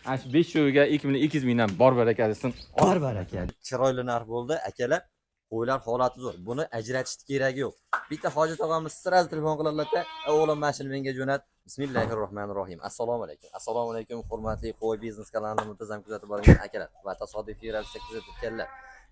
Ana shu 5 cho'ga 2200 mingdan bor baraka desin. Bor baraka. Chiroyli narx bo'ldi, akalar. Qo'ylar holati zo'r. Buni ajratishni keragi yo'q. Bitta hojat og'amiz siraz telefon qiladilar-da, "O'g'lim mashina menga jo'nat." Bismillahirrohmanirrohim. Assalomu alaykum. Assalomu alaykum, hurmatli qo'y biznes kanalini muntazam kuzatib borgan akalar va tasodifiy ravishda kuzatib kelganlar.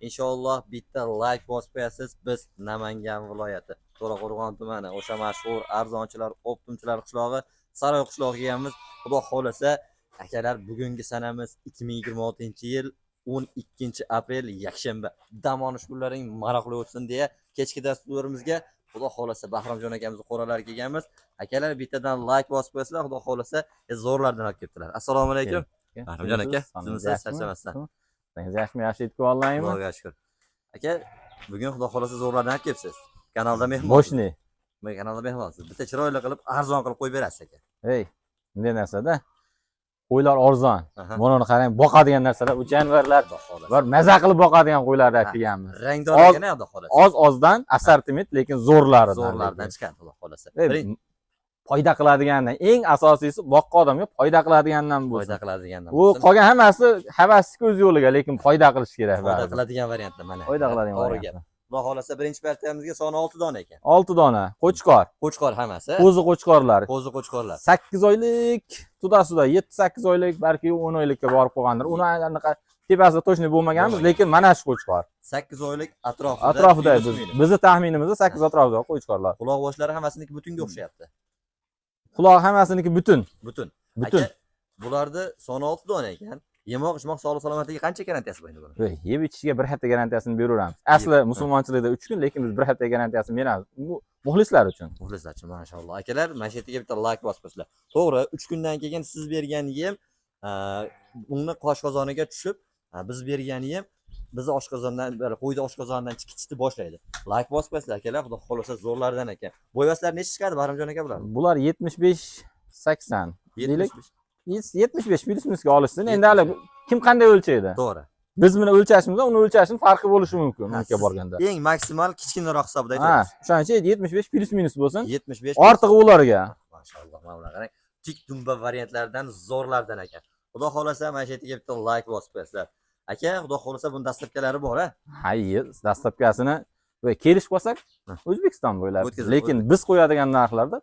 Inshaalloh bitta like bosib qo'yasiz. Biz Namangan viloyati, To'raqo'rg'on tumani, o'sha mashhur arzonchilar, optimchilar qishlog'i, Saroy qishlog'iga kelamiz. Xudo xolasa, akalar, bugungi sanamiz 2026-yil 12 aprel yakshanba. Dam olish kunlaring maroqli o'tsin deya kechki dasturimizga Xudo xolasa Bahromjon akamizning qo'ralariga kelganmiz. Akalar, bittadan like bosib qo'yasizlar, Xudo xolasa zo'rlardan olib kelibdilar. Assalomu alaykum. Bahromjon aka, sizni charchamasdan. Siz yaxshimi, yaxshi yetib olaymi? Xudoga shukr. Aka, bugun Xudo xolasa zo'rlardan olib kelibsiz. Kanalda mehmon. Boshni. Men kanalda mehmonsiz. Bitta chiroyli qilib, arzon qilib qo'yib berasiz aka. Hey, bunday narsa-da. Qo'ylar arzon. Buni qarang, boqadigan narsalar, jonivorlar va maza qilib boqadigan qo'ylardan kelganmiz. Rangdor ekan, Xudo xolasa. Oz-ozdan assortiment, lekin zo'rlardan chiqadi, Xudo xolasa. Foyda qiladigandan, eng asosiysi boqqa odamga foyda qiladigandan bo'lsin. Foyda qiladigandan. U qolgan hammasi havaslik o'z yo'liga, lekin foyda qilish kerak. Foyda qiladigan variantda mana. Foyda qiladigan variant. Xudo xolasa birinchi partiyamizga soni 6 dona ekan. 6 dona qo'chqor. Qo'chqor hammasi. Qo'zi qo'chqorlar. Qo'zi qo'chqorlar. 8 oylik, tudasida 7-8 oylik, balki 10 oylikka borib qolgandir. Uni anaqa tepasida to'shni bo'lmaganmiz, lekin mana shu qo'chqor. 8 oylik atrofida bizni taxminimizda 8 atrofida qo'chqorlar. Quloq boshlari hammasiniki butunga o'xshayapti. Quloq hammasiniki butun. Butun. Bularda soni 6 dona ekan. Yemoq, ichmoq, sog'lik salomatligi qancha garantiyasi bor endi buni? Yeb ichishga 1 hafta garantiyasini beraveramiz. Asli musulmonchilikda 3 kun, lekin biz 1 hafta garantiyasini beramiz. Bu muxlislar uchun. Muxlislar uchun, maşallah. Akalar, mana shu yerga bitta like bosib qo'yinglar. To'g'ri, 3 kundan keyin siz bergan yem uni oshqozoniga tushib, biz bergan yem bizni oshqozondan, qo'yni oshqozonidan chiqishni boshlaydi. Like bosib qo'yinglar akalar, xudo xolasa zo'rlardan ekan. Bo'yvaslar necha chiqadi, Bahromjon aka bular? Bular 75-80. 75 minusga olishsin. Endi hali kim qanday o'lchaydi? To'g'ri. Biz buni o'lchashimizda uni o'lchashning farqi bo'lishi mumkin unga borganda. Eng maksimal kichkinaroq hisobda aytamiz. O'shaning uchun 75 plus minus bo'lsin. 75. Ortig'i ularga. Maşallah, mana qarang. Tik dumba variantlardan zo'rlardan ekan. Xudo xolasa mana shu yerga bitta like bosib qo'yasizlar. Aka, xudo xolasa buni dastlabkalari bor-a? Hayır, dastlabkasini kelishib qolsak O'zbekiston bo'ylab. Lekin biz qo'yadigan narxlarda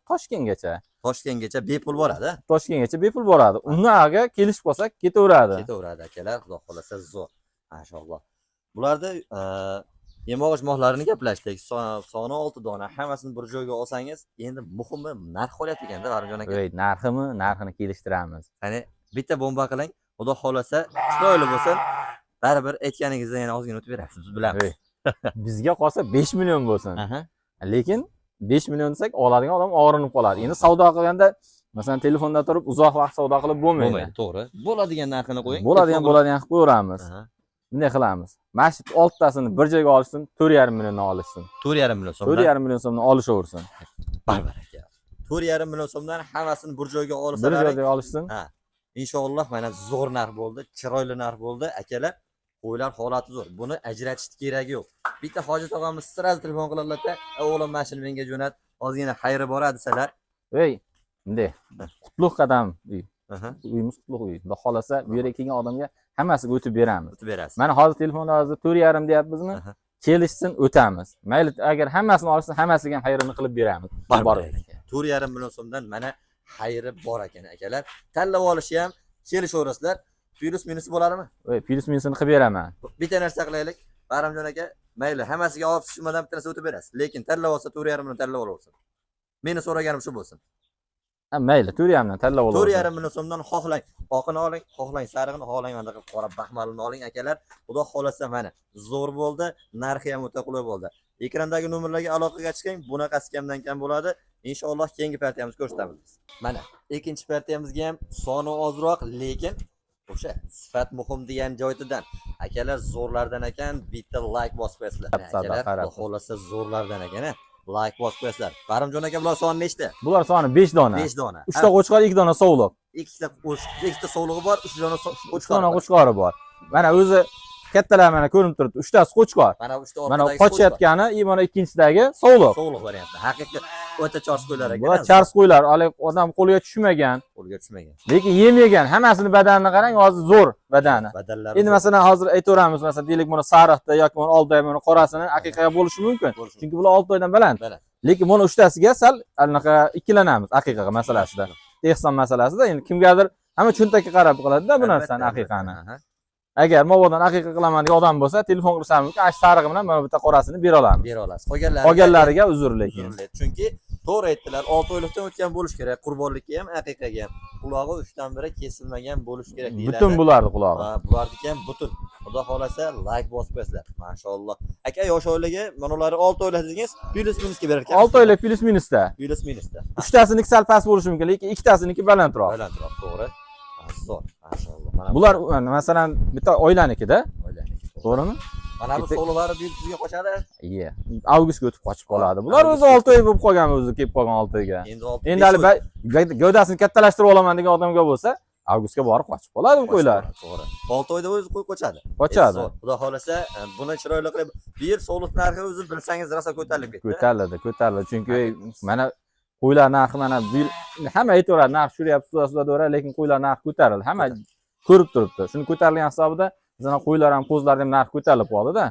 Toshkentgacha bepul boradi. Toshkentgacha bepul boradi. Unga kelishib qolsak ketaveradi. Ketaveradi akalar, xudo xolasa zo'r. Maşallah. Bularda yemoq-ichmoqlarini gaplashdik. Soni 6 dona, hammasini bir joyga olsangiz, endi muhimi narx qolyapti ekanda, Bahromjon aka. Narxini kelishtiramiz. Ya'ni bitta bomba qiling, xudo xolasa chiroyli bo'lsin. Baribir aytganingizda yana ozgina o'tib berasiz, bilamiz. Bizga qolsa 5 million bo'lsin. Lekin 5 million desak, oladigan odam og'rinib qoladi. Endi savdo qilganda, masalan, telefonda turib uzoq vaqt savdo qilib bo'lmaydi. To'g'ri. Bo'ladigan narxini qo'ying. Bo'ladigan qilib qo'yamiz. Bunday qilamiz. Masjid 6tasini bir joyga olishsin, 4,5 milliondan olishsin. 4,5 million so'mdan. 4,5 million so'mdan olishaversin. Barbar aka. 4,5 million so'mdan hammasini bir joyga olsa, bir joyga olishsin. Inshaalloh mana zo'r narx bo'ldi, chiroyli narx bo'ldi, akalar. Qo'ylar holati zo'r. Buni ajratishni keragi yo'q. Bitta hojat og'amiz siraz telefon qiladilar-da, "O'g'lim mashina menga jo'nat, ozgina xayri boradi" desalar. Bunday qutlug' qadam uy. Uyimiz qutlug' uy. Xudo xolasa, bu yerga kelgan odamga hammasiga o'tib beramiz. O'tib berasiz. Mana hozir telefonda 4,5 deyapmizmi? Kelishsin, o'tamiz. Mayli, agar hammasini olsa, hammasiga ham xayrini qilib beramiz. Bor ekan. 4,5 million so'mdan mana xayri bor ekan akalar. Tanlab olishi ham kelishaverasizlar. Plus minus bo'ladimi? Plus minusini qilib beraman. Bitta narsa qilaylik. Bahromjon aka, mayli, hammasiga olib tushmadan bitta narsa o'tib berasiz. Lekin tanlab olsa 4,5 million tanlab olaversin. Meni so'raganim shu bo'lsin. Mayli, 4,5 million tanlab olaversin. 4,5 million so'mdan xohlang oqini oling, xohlang sariqni, xohlang mana qilib qora baxmalini oling akalar. Xudo xolasa mana zo'r bo'ldi, narxi ham o'ta qulay bo'ldi. Ekrandagi nomerlarga aloqaga chiqing, bunaqasi kamdan kam bo'ladi. Inshaalloh keyingi partiyamizni ko'rsatamiz. Mana ikkinchi partiyamizga ham soni ozroq, lekin o'sha sifat muhim degan joydan akalar zo'rlardan ekan, bitta like bosib qo'yasizlar. Akalar, xolasa zo'rlardan ekan, like bosib qo'yasizlar. Bahromjon aka, bular soni nechta? Bular soni 5 dona. 5 dona. 3 ta qo'chqor, 2 dona sovliq. 2 ta sovlig'i bor, 3 dona qo'chqori bor. Mana o'zi kattalar mana ko'rinib turibdi. 3tasi qo'chqor. Mana uchta Mana orqadagi qochayotgani, mana ikkinchisidagi sovuq. sovuq variantda. Haqiqiy o'ta chors qo'ylar ekan. Bular chars qo'ylar, hali odam qo'liga tushmagan, qo'lga tushmagan. lekin yem yegan. Hammasini badanini qarang, hozir zo'r badani. Badallari. Endi masalan hozir aytaveramiz, masalan deylik buni sariqda yoki buni oltay buni qorasini aqiqaga bo'lishi mumkin. Chunki bular 6 oydan baland. Lekin buni 3tasiga sal anaqa ikkilanamiz aqiqaga masalasida. Ehson masalasida endi kimgadir hamma cho'ntakka qarab qiladi-da bu narsani aqiqani. Agar mobodan aqiqa qilaman degan odam bo'lsa, telefon qilsa mumkin, ash sarig'i bilan mana bitta qorasini bera olamiz. Bera olasiz. Qolganlariga uzr lekin. Chunki to'g'ri aytdilar, 6 oylikdan o'tgan bo'lish kerak. Qurbonlikka ham, aqiqaga ham. Qulog'i 3dan biri kesilmagan bo'lish kerak deyiladi. Butun bularni qulog'i. Ha, bularniki ham butun. Xudo xolasa like bosib qo'yasizlar. Mashalloh. Aka yosh oilaga mana ularni 6 oylik dedingiz, plus minusga berar ekan. 6 oylik plus minusda. Plus minusda. 3tasiniki sal past bo'lishi mumkin, lekin 2tasiniki balandroq. Balandroq, to'g'ri. Zo'r. Mashalloh. Mana Bular masalan bitta oilanikida, oilaniki. to'g'rimi? Mana bu so'lilari yulduzga qo'shadi. Iye. Avgustga o'tib qochib qoladi. Bular o'zi 6 oy bo'lib qolgan, o'zi kelib qolgan 6 oyga. Endi hali gavdasini kattalashtirib olaman degan odamga bo'lsa, avgustga borib qochib qoladi bu qo'ylar. To'g'ri. 6 oyda o'zi qo'y qo'chadi. Qochadi. Xudo xolasa, buni chiroyli qilib, bu yil so'liq narxi o'zi bilsangiz rosa ko'tarilib ketdi. Ko'tarildi. Chunki mana qo'ylar narxi mana bu yil hamma aytaveradi, narx tushiryapti, suzadi, lekin qo'ylar narxi ko'tarildi. Hamma ko'rib turibdi. Shuni ko'tarilgan hisobida bizning qo'ylar ham, qo'zlar ham narxi ko'tarilib qoldi-da.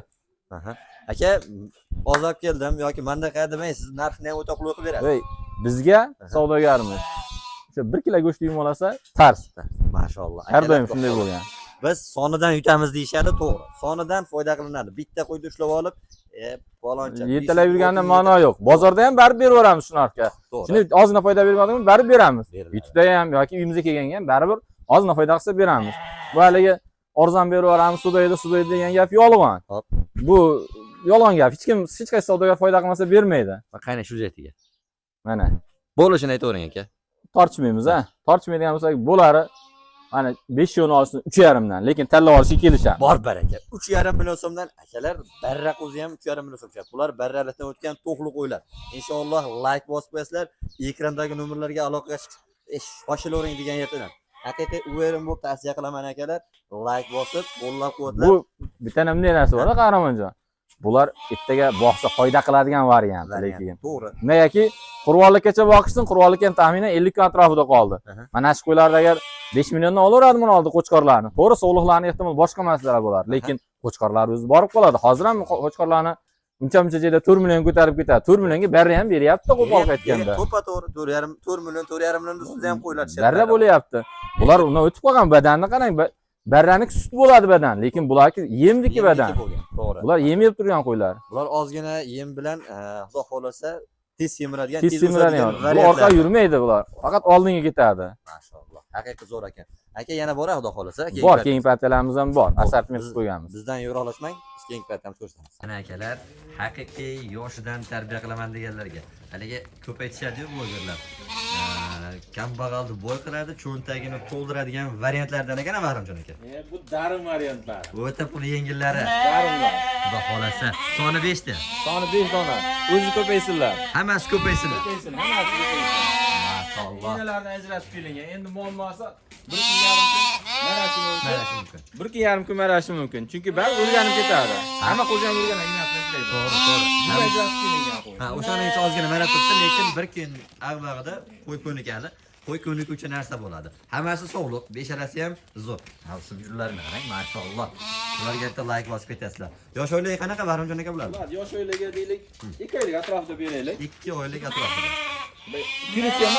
Aka, ozab keldim yoki menda qay demay, siz narxni ham o'ta qulay qilib berasiz. Bizga savdogarimiz o'sha 1 kilo go'sht yem olsa, tars. Mashalloh. Har doim shunday bo'lgan. Biz sonidan yutamiz deyshadi, to'g'ri. Sonidan foyda qilinadi. Bitta qo'yni ushlab olib, faloncha yetalab yurganda ma'no yo'q. Bozorda ham baribir beraveramiz shu narxga. Shuni ozgina foyda bermadimi, baribir beramiz. YouTube'da ham yoki uyimizga kelganga ham baribir ozgina foyda qilsa beramiz. Bu haligi arzon beraveramiz, sudaydi degan gap yolg'on. Bu yolg'on gap. Hech qaysi savdogar foyda qilmasa bermaydi. Qani shu jetiga. Mana bo'lishini aytavering aka. Tortmaymiz, ha. Tortmaydigan bo'lsak, bo'lari mana 5 yoni olsin 3,5 dan, lekin tanlab olishga kelishamiz. Bor baraka. 3,5 million so'mdan akalar barra qo'zi ham 3,5 million so'm chiqadi. Bular barralikdan o'tgan to'qliq o'ylar. Inshaalloh like bosib qo'yasizlar, ekrandagi nomerlarga aloqaga shoshilavering degan yerdan. Haqiqiy uverim bo'lib tavsiya qilaman akalar. Like bosib, qo'llab-quvvatlar. Bu bitta bunday narsa bor, qahramonjon. Bular ertaga boqsa foyda qiladigan variant, lekin. To'g'ri. Negaki qurbonlikkacha boqishsin, qurbonlik ham taxminan 50 kun atrofida qoldi. Mana shu qo'ylarda agar 5 milliondan olaveradi buni oldi qo'chqorlarni. To'g'ri, so'liqlarni ehtimol boshqa masalalar bo'lar, lekin qo'chqorlar o'zi borib qoladi. Hozir ham qo'chqorlarni uncha joyda 4 million ko'tarib ketadi. 4 millionga barra ham beryapti, qo'pol aytganda. To'pa to'g'ri, 4 million, 4,5 million ustida ham qo'ylar tushadi. Barra bo'lyapti. Bular undan o'tib qolgan badanni qarang. Barraniki sut bo'ladi badan, lekin bularki yemdiki badan. To'g'ri. Bular yem yeb turgan qo'ylar. Bular ozgina yem bilan, xudo xolasa, tez semiradigan, tez semiradigan. Bu orqa yurmaydi bular. Faqat oldinga ketadi. Mashalloh. Haqiqiy zo'r ekan. Aka yana bor, xudo xolasa. Bor, keyingi partiyalarimiz ham bor. Assortiment qilib qo'yganmiz. Bizdan yo'ralashmang, biz keyingi partiyamiz ko'rsatamiz. Ana akalar, haqiqiy yoshidan tarbiya qilaman deganlarga. Haligi ko'p aytishadi-yu blogerlar. Kambag'alni boy qiladi, cho'ntagini to'ldiradigan variantlardan ekan Bahramjon aka. Bu darim variantlar. Bu o'ta pul yengillari. Darimlar. Xudo xolasa. Soni 5 ta. Soni 5 dona. O'zi ko'paysinlar. Hammasi ko'paysinlar. Hammasi ko'paysin. Maşallah. Enalarni ajratib kelingan. Endi muammosi 1 kun yarim kun marashi mumkin. 1 kun yarim kun marashi mumkin. Chunki bari o'rganib ketadi. Hamma qo'zi ham o'rganadi, inasini ishlaydi. To'g'ri. Ajratib kelingan qo'y. Ha, o'shaning uchun ozgina mana turibdi, lekin 1 kun avvalida qo'y ko'nikali. Qo'y ko'niki uchun narsa bo'ladi. Hammasi sog'liq, beshalasi ham zo'r. Ha, suvjurlarni qarang, maşallah. Ularga bitta like bosib ketasizlar. Yosh oilaga qanaqa Bahramjon aka bo'ladi? Yosh oilaga deylik, 2 oylik atrofida beraylik. 2 oylik atrofida. Virus ham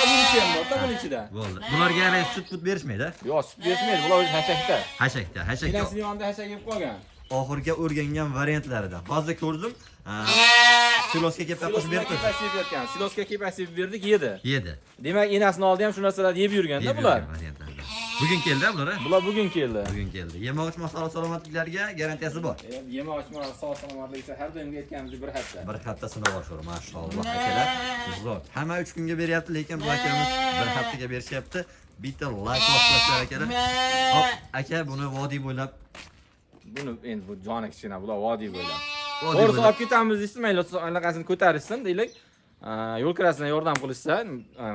bor, buning ichida. Bo'ldi. Bularga yana sut berishmaydi? Yo'q, sut berishmaydi. Bular o'zi hashakda. Hashakda. Enasining yonida hashak yeb qolgan. Oxirgi o'rgangan variantlaridan. Hozir ko'rdim. Silosga keppa qo'shib berdi. Silosga kepasi berdik, yedi. Yedi. Demak, enasini oldi ham shu narsalarni yeb yurganda bular. Bugun keldi bular. Bular bugun keldi. Bugun keldi. Yemoq-ichmoq salomatliklariga garantiyasi bor. Yemoq-ichmoq salomatlik esa har doim aytganimizdek bir hafta. Bir hafta sinov oshur, maşalloh akalar. Zo'r. Hamma 3 kunga beryapti, lekin bu akamiz bir haftaga berishyapti. Bitta like boslasizlar akalar. Hop, aka buni vodiy bo'ylab buni endi bu joni kichkina, bular vodiy bo'ylab. To'g'ri olib ketamiz deysizmaylar, anaqasini ko'tarishsin deylik. Yo'l kirasidan yordam qilishsa,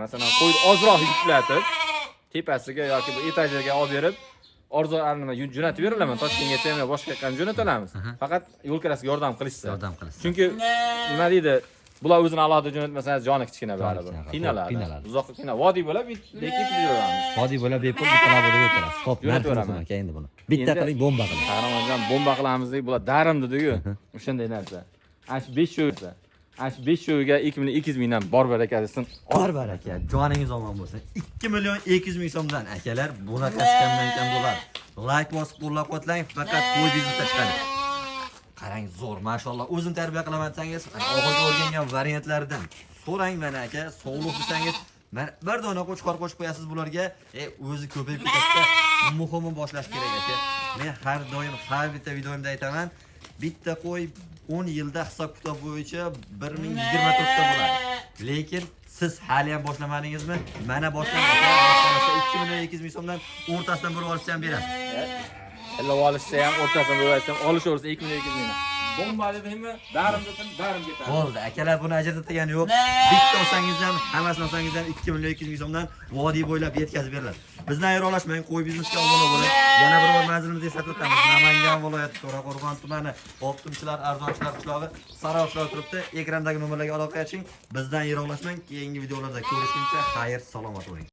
masalan, qo'yni ozroq yuklatib, tepasiga yoki bu etajiga olib berib, orzularni jo'natib beraman. Toshkentgacha ham boshqa yoqqa ham jo'nata olamiz. Faqat yo'l kirasiga yordam qilishsa. Yordam qilasiz. Chunki nima deydi? Bular o'zini alohida jo'natmasangiz joni kichkina baribir. Qiynaladi. Uzoqqa qiynaladi. Vodiy bo'lib lekin beramiz. Vodiy bo'lib bepul bitta bo'lib o'tirasiz. Xo'p, Jo'nataveraman. Endi buni. Bitta qiling, bomba qiling. Qahramonjon bomba qilamiz deb bular darim dedi-ku. O'shanday narsa. Ana shu 5 sho'ga. Ana shu 5 sho'ga 2 mingdan bor baraka desin. Bor baraka, joningiz omon bo'lsin. 2 million 200 ming so'mdan akalar, bunaqasi kamdan kam bo'ladi. Like bosib qo'llab-quvvatlang, faqat qo'y biznesda chiqadi. Qarang, zo'r, mashallah. O'zim tarbiya qilaman desangiz, oxirgi o'rgangan variantlaridan so'rang mana aka, sog'liq desangiz, mana bir dona qo'chqor qo'shib qo'yasiz bularga, o'zi ko'payib ketadi. Muhimi boshlash kerak aka. Men har doim har bitta videomda aytaman, bitta qo'y 10 yilda hisob-kitob bo'yicha 1024 ta bo'ladi. Lekin siz hali ham boshlamadingizmi? Mana boshlaning. 2 million 200 ming so'mdan o'rtasidan bo'lib olishsa ham berasiz. Ilib olishsa ham o'rtasidan bo'lib ham olishaversa 2 million 200 mingdan. Bomba dedingmi? Darim dedim, darim ketadi. Bo'ldi, akalar buni ajratadigan yo'q. Bitta olsangiz ham, hammasini olsangiz ham 2 million 200 ming so'mdan vodiy bo'ylab yetkazib beriladi. Bizdan ayrolashmang, qo'y biznesga obuna bo'ling. Yana bir bor manzilimizni eslatib o'tamiz. Namangan viloyati To'raqo'rg'on tumani Oltinchilar arzonchilar qishlog'i Saroqshlar turibdi. Ekrandagi nomerlarga aloqa qiling. Bizdan ayrolashmang. Keyingi videolarda ko'rishguncha xayr, salomat bo'ling.